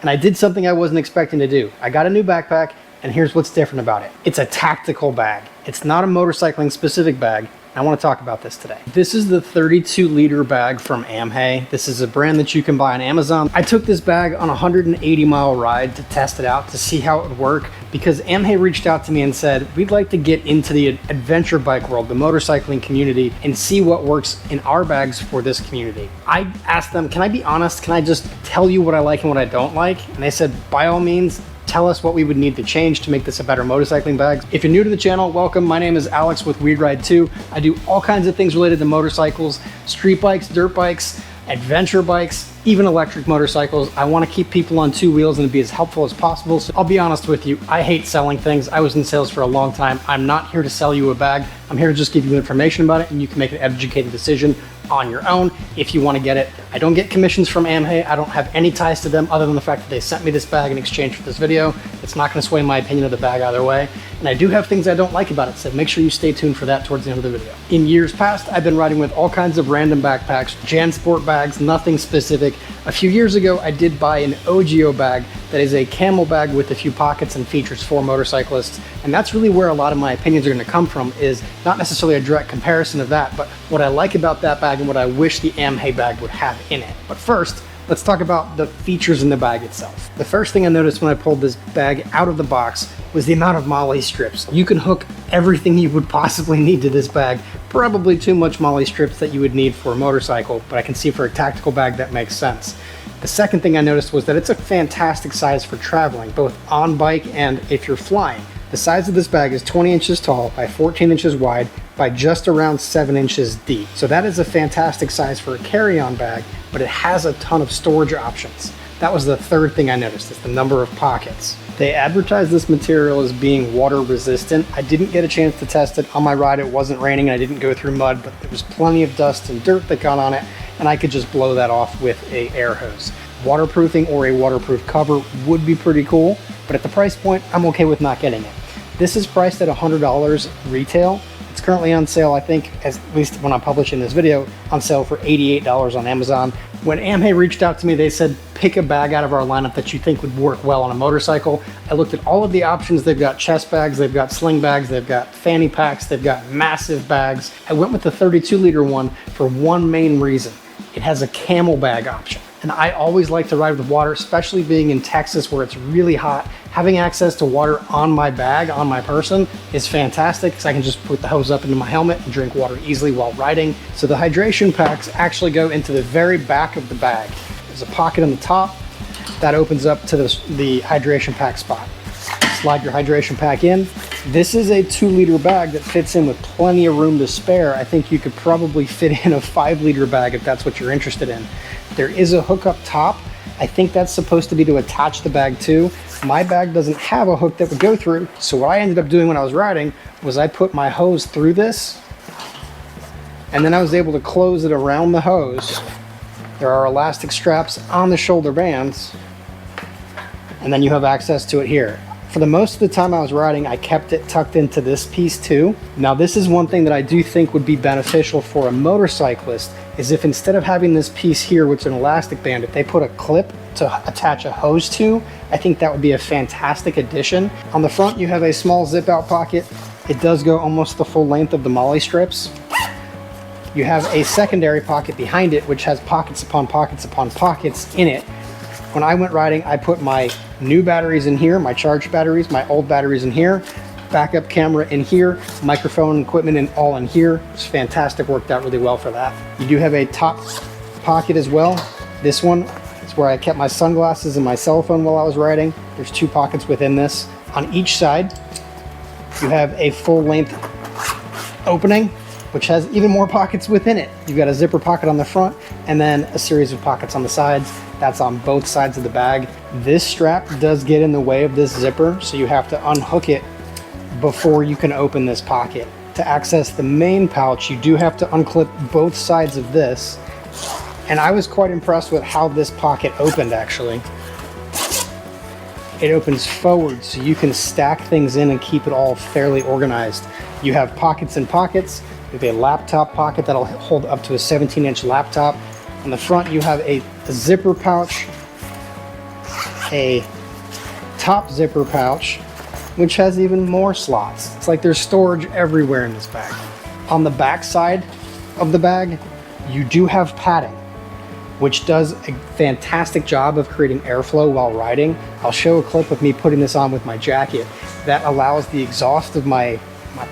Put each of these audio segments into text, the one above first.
And I did something I wasn't expecting to do. I got a new backpack, and here's what's different about it. It's a tactical bag. It's not a motorcycling specific bag. I want to talk about this today. This is the 32-liter bag from Amheh. This is a brand that you can buy on Amazon. I took this bag on a 180-mile ride to test it out to see how it would work because Amheh reached out to me and said, we'd like to get into the adventure bike world, the motorcycling community, and see what works in our bags for this community. I asked them, can I be honest? Can I just tell you what I like and what I don't like? And they said, by all means, tell us what we would need to change to make this a better motorcycling bag. If you're new to the channel, welcome. My name is Alex with WeRideTwo. I do all kinds of things related to motorcycles, street bikes, dirt bikes, adventure bikes, even electric motorcycles. I want to keep people on two wheels and be as helpful as possible. So I'll be honest with you, I hate selling things. I was in sales for a long time. I'm not here to sell you a bag. I'm here to just give you information about it and you can make an educated decision on your own if you want to get it. I don't get commissions from Amheh. I don't have any ties to them other than the fact that they sent me this bag in exchange for this video. It's not going to sway my opinion of the bag either way. And I do have things I don't like about it, so make sure you stay tuned for that towards the end of the video. In years past, I've been riding with all kinds of random backpacks, JanSport bags, nothing specific. A few years ago, I did buy an OGO bag that is a camel bag with a few pockets and features for motorcyclists. And that's really where a lot of my opinions are going to come from, is not necessarily a direct comparison of that, but what I like about that bag and what I wish the Amheh bag would have in it. But first, let's talk about the features in the bag itself. The first thing I noticed when I pulled this bag out of the box was the amount of MOLLE strips. You can hook everything you would possibly need to this bag. Probably too much MOLLE strips that you would need for a motorcycle, but I can see for a tactical bag that makes sense. The second thing I noticed was that it's a fantastic size for traveling, both on bike and if you're flying. The size of this bag is 20 inches tall by 14 inches wide by just around 7 inches deep. So that is a fantastic size for a carry-on bag, but it has a ton of storage options. That was the third thing I noticed, is the number of pockets. They advertise this material as being water resistant. I didn't get a chance to test it. On my ride, it wasn't raining and I didn't go through mud, but there was plenty of dust and dirt that got on it, and I could just blow that off with an air hose. Waterproofing or a waterproof cover would be pretty cool, but at the price point, I'm okay with not getting it. This is priced at $100 retail. It's currently on sale, I think, at least when I'm publishing this video, on sale for $88 on Amazon. When Amheh reached out to me, they said, pick a bag out of our lineup that you think would work well on a motorcycle. I looked at all of the options. They've got chest bags, they've got sling bags, they've got fanny packs, they've got massive bags. I went with the 32-liter one for one main reason. It has a camel bag option. And I always like to ride with water, especially being in Texas where it's really hot. Having access to water on my bag, on my person, is fantastic because I can just put the hose up into my helmet and drink water easily while riding. So the hydration packs actually go into the very back of the bag. There's a pocket on the top that opens up to the hydration pack spot. Slide your hydration pack in. This is a 2-liter bag that fits in with plenty of room to spare. I think you could probably fit in a 5-liter bag if that's what you're interested in. There is a hook up top. I think that's supposed to be to attach the bag to. My bag doesn't have a hook that would go through. So what I ended up doing when I was riding was I put my hose through this, and then I was able to close it around the hose. There are elastic straps on the shoulder bands, and then you have access to it here. For the most of the time I was riding, I kept it tucked into this piece too. Now this is one thing that I do think would be beneficial for a motorcyclist, is if instead of having this piece here, which is an elastic band, if they put a clip to attach a hose to, I think that would be a fantastic addition. On the front, you have a small zip out pocket. It does go almost the full length of the MOLLE strips. You have a secondary pocket behind it, which has pockets upon pockets upon pockets in it. When I went riding, I put my new batteries in here, my charged batteries, my old batteries in here, backup camera in here, microphone equipment in all in here. It's fantastic, worked out really well for that. You do have a top pocket as well. This one is where I kept my sunglasses and my cell phone while I was riding. There's 2 pockets within this. On each side, you have a full length opening, which has even more pockets within it. You've got a zipper pocket on the front and then a series of pockets on the sides. That's on both sides of the bag. This strap does get in the way of this zipper, so you have to unhook it before you can open this pocket. To access the main pouch, you do have to unclip both sides of this. And I was quite impressed with how this pocket opened actually. It opens forward so you can stack things in and keep it all fairly organized. You have pockets and pockets. You have a laptop pocket that'll hold up to a 17-inch laptop. On the front, you have a zipper pouch a top zipper pouch, which has even more slots. It's like there's storage everywhere in this bag. On the back side of the bag, you do have padding, which does a fantastic job of creating airflow while riding. I'll show a clip of me putting this on with my jacket that allows the exhaust of my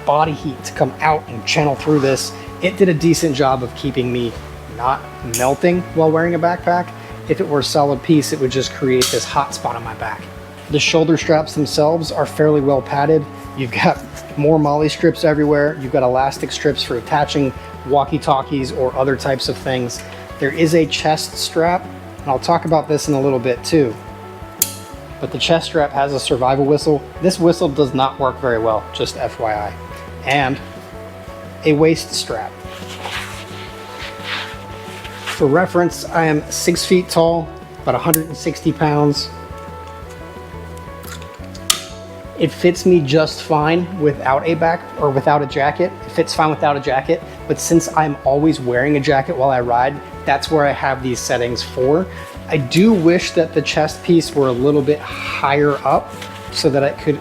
body heat to come out and channel through this. It did a decent job of keeping me not melting while wearing a backpack. If it were a solid piece, it would just create this hot spot on my back. The shoulder straps themselves are fairly well padded. You've got more MOLLE strips everywhere. You've got elastic strips for attaching walkie-talkies or other types of things. There is a chest strap, and I'll talk about this in a little bit too. But the chest strap has a survival whistle. This whistle does not work very well, just FYI. And a waist strap. For reference, I am 6 feet tall, about 160 pounds. It fits me just fine without without a jacket. It fits fine without a jacket, but since I'm always wearing a jacket while I ride, that's where I have these settings for. I do wish that the chest piece were a little bit higher up so that it could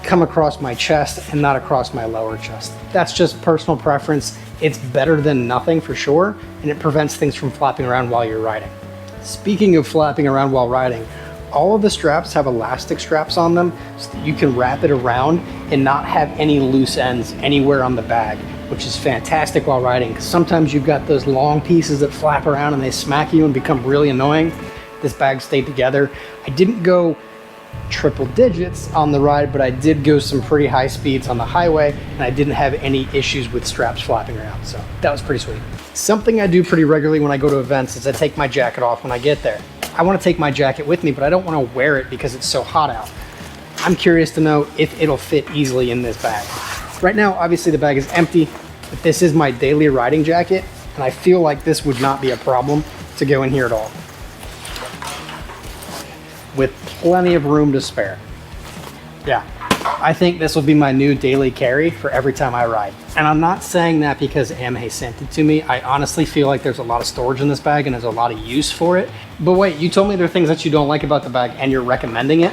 come across my chest and not across my lower chest. That's just personal preference. It's better than nothing for sure, and it prevents things from flapping around while you're riding. Speaking of flapping around while riding, all of the straps have elastic straps on them so that you can wrap it around and not have any loose ends anywhere on the bag, which is fantastic while riding, because sometimes you've got those long pieces that flap around and they smack you and become really annoying. This bag stayed together. I didn't go triple digits on the ride, but I did go some pretty high speeds on the highway, and I didn't have any issues with straps flapping around, so that was pretty sweet. Something I do pretty regularly when I go to events is I take my jacket off when I get there. I want to take my jacket with me, but I don't want to wear it because it's so hot out. I'm curious to know if it'll fit easily in this bag. Right now, obviously the bag is empty, but this is my daily riding jacket, and I feel like this would not be a problem to go in here at all, with plenty of room to spare. Yeah, I think this will be my new daily carry for every time I ride. And I'm not saying that because Amheh sent it to me. I honestly feel like there's a lot of storage in this bag and there's a lot of use for it. But wait, you told me there are things that you don't like about the bag and you're recommending it.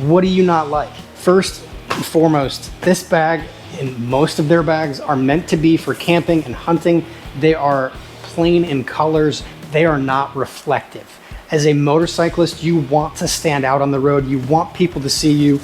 What do you not like? First and foremost, this bag and most of their bags are meant to be for camping and hunting. They are plain in colors. They are not reflective. As a motorcyclist, you want to stand out on the road. You want people to see you,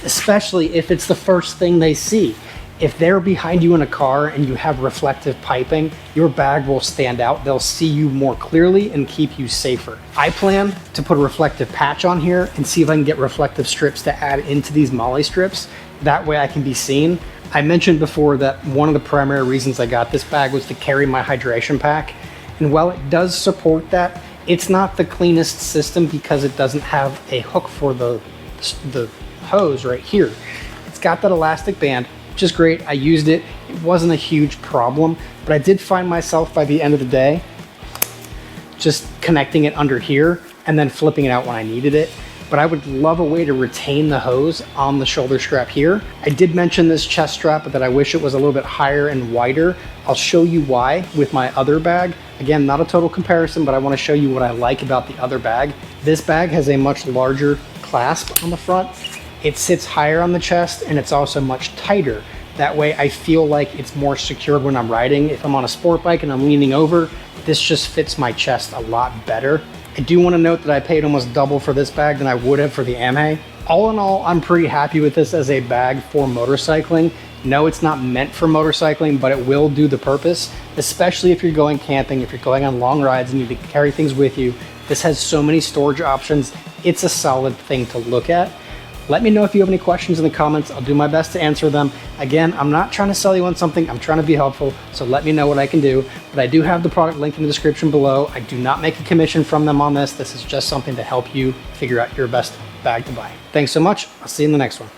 especially if it's the first thing they see. If they're behind you in a car and you have reflective piping, your bag will stand out. They'll see you more clearly and keep you safer. I plan to put a reflective patch on here and see if I can get reflective strips to add into these MOLLE strips. That way I can be seen. I mentioned before that one of the primary reasons I got this bag was to carry my hydration pack. And while it does support that, it's not the cleanest system because it doesn't have a hook for the hose right here. It's got that elastic band, which is great. I used it. It wasn't a huge problem, but I did find myself by the end of the day just connecting it under here and then flipping it out when I needed it. But I would love a way to retain the hose on the shoulder strap here. I did mention this chest strap, but that I wish it was a little bit higher and wider. I'll show you why with my other bag. Again, not a total comparison, but I want to show you what I like about the other bag. This bag has a much larger clasp on the front. It sits higher on the chest and it's also much tighter. That way I feel like it's more secured when I'm riding. If I'm on a sport bike and I'm leaning over, this just fits my chest a lot better. I do want to note that I paid almost double for this bag than I would have for the Amheh. All in all, I'm pretty happy with this as a bag for motorcycling. No, it's not meant for motorcycling, but it will do the purpose, especially if you're going camping, if you're going on long rides and you need to carry things with you. This has so many storage options. It's a solid thing to look at. Let me know if you have any questions in the comments. I'll do my best to answer them. Again, I'm not trying to sell you on something. I'm trying to be helpful, so let me know what I can do. But I do have the product linked in the description below. I do not make a commission from them on this. This is just something to help you figure out your best bag to buy. Thanks so much. I'll see you in the next one.